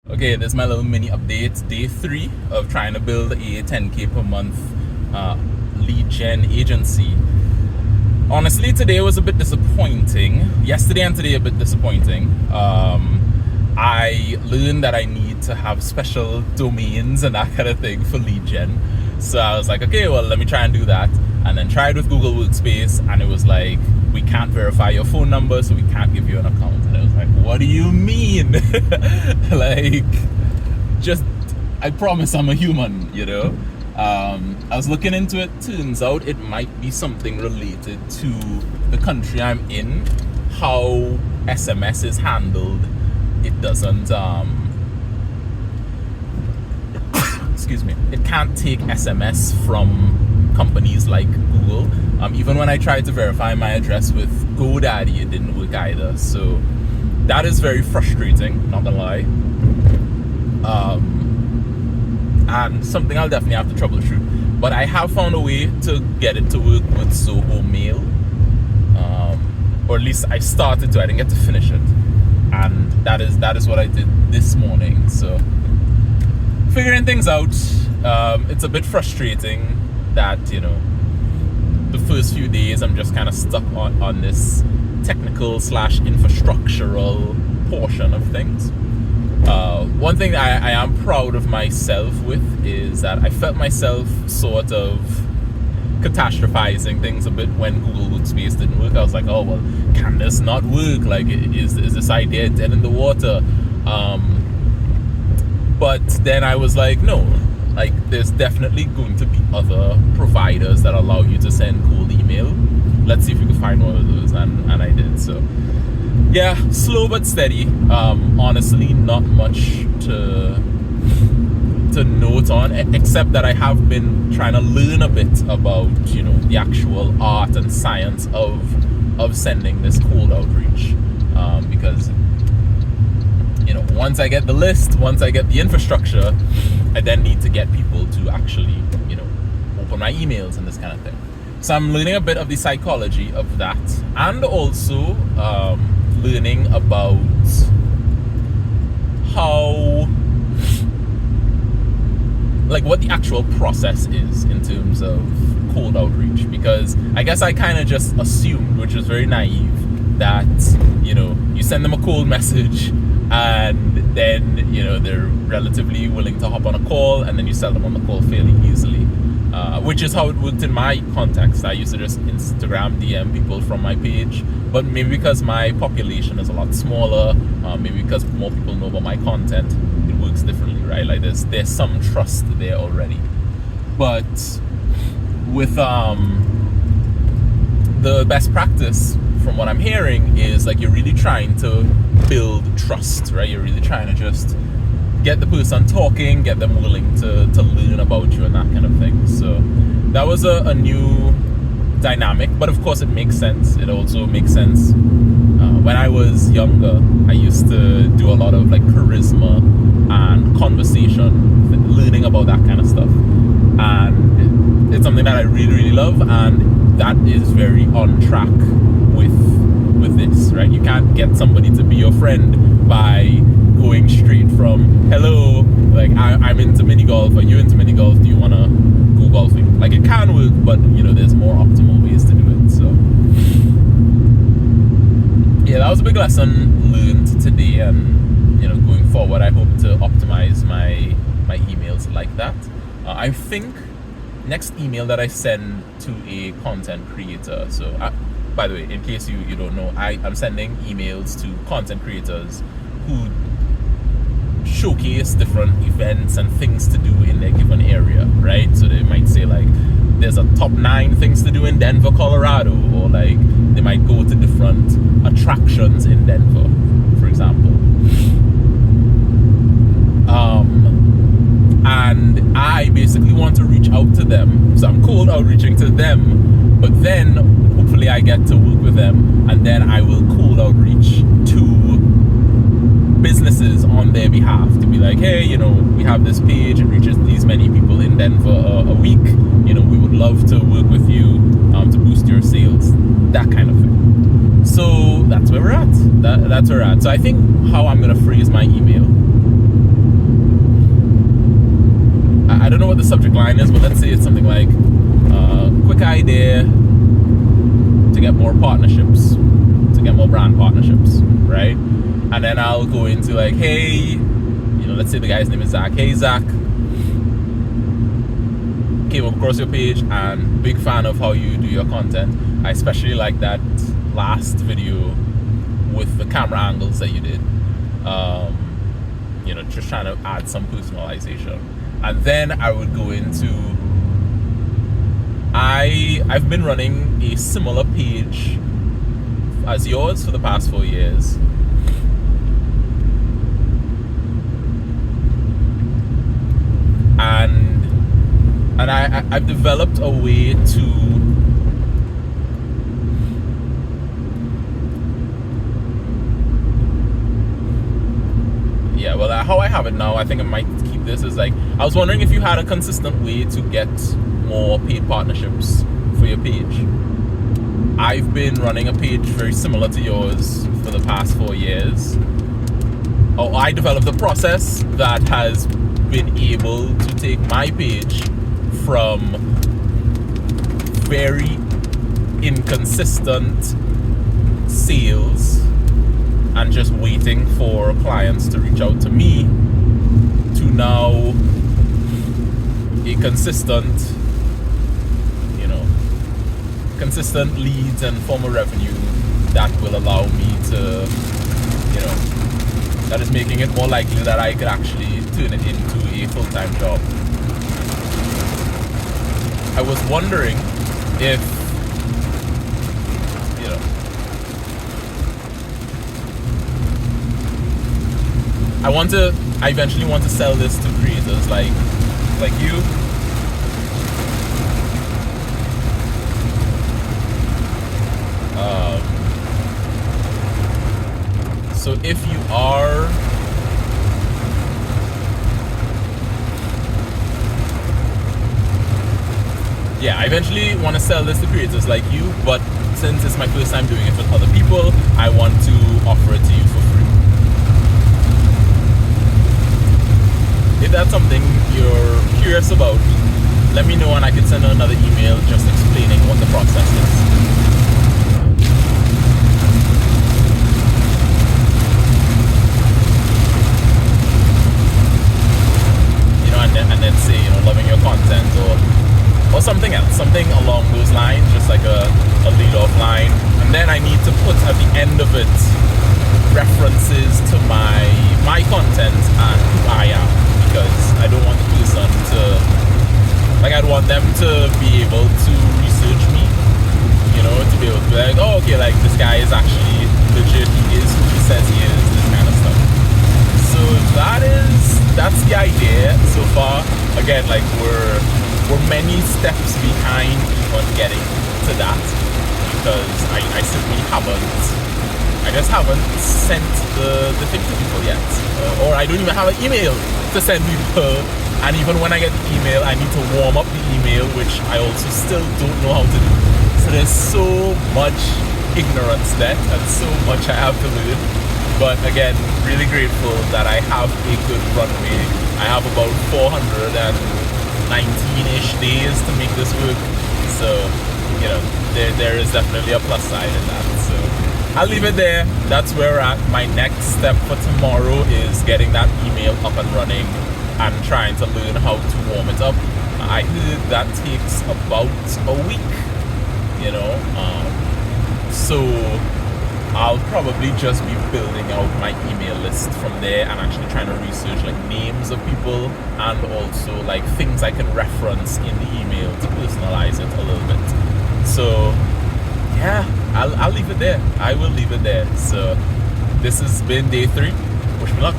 Okay, this is my little mini update. Day 3 of trying to build a 10K per month lead gen agency. Honestly, today was a bit disappointing. Yesterday and today a bit disappointing. I learned that I need to have special domains and that kind of thing for lead gen. So I was like, okay, well, let me try and do that. And then tried with Google Workspace, and it was like, we can't verify your phone number, so we can't give you an account. And I was like, what do you mean? Like, just, I promise I'm a human, you know? I was looking into it. Turns out it might be something related to the country I'm in, how SMS is handled. It doesn't, excuse me, it can't take SMS from companies like Google. Even when I tried to verify my address with GoDaddy, it didn't work either. So that is very frustrating, not gonna lie. And something I'll definitely have to troubleshoot. But I have found a way to get it to work with Zoho Mail. Or at least I started to, I didn't get to finish it. And that is what I did this morning. So figuring things out. It's a bit frustrating that, you know, the first few days I'm just kind of stuck on this technical / infrastructural portion of things. One thing I am proud of myself with is that I felt myself sort of catastrophizing things a bit when Google Workspace didn't work. I was like, oh, well, can this not work? Like, is this idea dead in the water? But then I was like, no, like, there's definitely going to be other providers that allow you to send cold email. Let's see if we can find one of those, and I did. So yeah, slow but steady. Honestly, not much to note on, except that I have been trying to learn a bit about, you know, the actual art and science of sending this cold outreach, because, you know, once I get the list, once I get the infrastructure, I then need to get people to actually, you know, open my emails and this kind of thing. So I'm learning a bit of the psychology of that, and also learning about how, like, what the actual process is in terms of cold outreach, because I guess I kind of just assumed, which was very naive, that, you know, you send them a cold message and then, you know, they're relatively willing to hop on a call, and then you sell them on the call fairly easily, which is how it worked in my context. I used to just Instagram DM people from my page, but maybe because my population is a lot smaller, maybe because more people know about my content, it works differently, right? Like, there's some trust there already. But with the best practice, from what I'm hearing, is like, you're really trying to build trust, right? You're really trying to just get the person talking, get them willing to learn about you and that kind of thing. So that was a new dynamic, but of course it makes sense. It also makes sense. When I was younger, I used to do a lot of like charisma and conversation, learning about that kind of stuff. And it's something that I really, really love, and that is very on track with this, right? You can't get somebody to be your friend by going straight from, hello, like, I'm into mini golf, are you into mini golf, do you want to go golfing? Like, it can work, but, you know, there's more optimal ways to do it. So yeah, that was a big lesson learned today, and, you know, going forward, I hope to optimize my emails like that. I think next email that I send to a content creator, so by the way, in case you don't know, I'm sending emails to content creators who showcase different events and things to do in their given area, right? So they might say, like, there's a top 9 things to do in Denver, Colorado, or like they might go to different attractions in Denver, for example. And I basically want to reach out to them, so I'm cold outreaching to them, but then hopefully I get to work with them, and then I will cold outreach to businesses on their behalf to be like, hey, you know, we have this page, it reaches these many people in Denver a week, you know, we would love to work with you to boost your sales, that kind of thing. So that's where we're at. That's where we're at. So I think how I'm gonna phrase my email subject line is, but let's say it's something like quick idea to get more partnerships, to get more brand partnerships, right? And then I'll go into like, hey, let's say the guy's name is Zach. Hey, Zach, came across your page and big fan of how you do your content. I especially like that last video with the camera angles that you did. Just trying to add some personalization. And then I would go into, I've been running a similar page as yours for the past 4 years. And I've developed a way to how I have it now, I think I might keep this as like, I was wondering if you had a consistent way to get more paid partnerships for your page. I've been running a page very similar to yours for the past 4 years. I developed a process that has been able to take my page from very inconsistent sales and just waiting for clients to reach out to me to now a consistent leads and form of revenue that will allow me to, that is making it more likely that I could actually turn it into a full-time job. I was wondering if, I eventually want to sell this to creators like you. So if you are I eventually want to sell this to creators like you, but since it's my first time doing it with other people, I want to offer it to you for free. If that's something you're curious about, let me know and I can send another email just explaining what the process is. And then say, loving your content or something else, something along those lines, just like a lead-off line. And then I need to put at the end of it references to my content and who I am, because I don't want the person to, I'd want them to be able to research me, to be able to be like, oh, okay, like this guy is actually legit, he is who he says he is, this kind of stuff. So that's the idea so far. Again, like we're many steps behind even getting to that, because I simply haven't sent the thing to people yet, or I don't even have an email to send people. And even when I get the email, I need to warm up the email, which I also still don't know how to do. So there's so much ignorance there and so much I have to learn. But again, really grateful that I have a good runway. I have about 419-ish days to make this work. So, there is definitely a plus side in that. So I'll leave it there. That's where we're at. My next step for tomorrow is getting that email up and running and trying to learn how to warm it up. I heard that takes about a week, so I'll probably just be building out my email list from there and actually trying to research like names of people and also like things I can reference in the email to personalize it a little bit. So I'll leave it there. I will leave it there. So this has been day 3. Wish me luck.